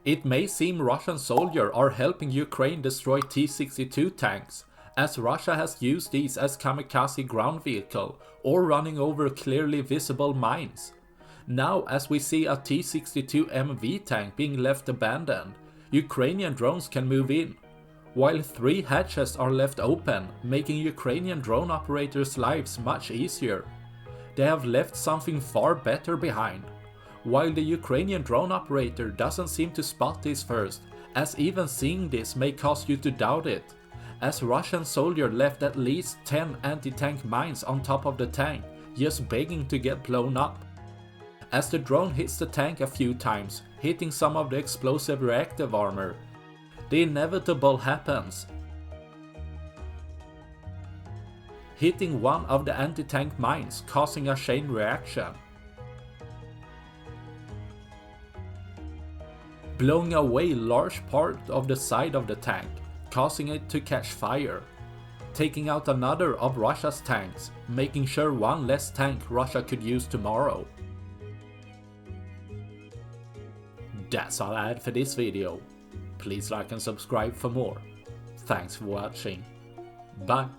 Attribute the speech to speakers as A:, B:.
A: It may seem Russian soldiers are helping Ukraine destroy T-62 tanks, as Russia has used these as kamikaze ground vehicle or running over clearly visible mines. Now, as we see a T-62MV tank being left abandoned, Ukrainian drones can move in, while 3 hatches are left open, making Ukrainian drone operators' lives much easier. They have left something far better behind. While the Ukrainian drone operator doesn't seem to spot this first, as even seeing this may cause you to doubt it, as Russian soldier left at least 10 anti-tank mines on top of the tank, just begging to get blown up. As the drone hits the tank a few times, hitting some of the explosive reactive armor, the inevitable happens. Hitting one of the anti-tank mines, causing a chain reaction. Blowing away large part of the side of the tank, causing it to catch fire. Taking out another of Russia's tanks, making sure one less tank Russia could use tomorrow. That's all I had for this video. Please like and subscribe for more. Thanks for watching. Bye.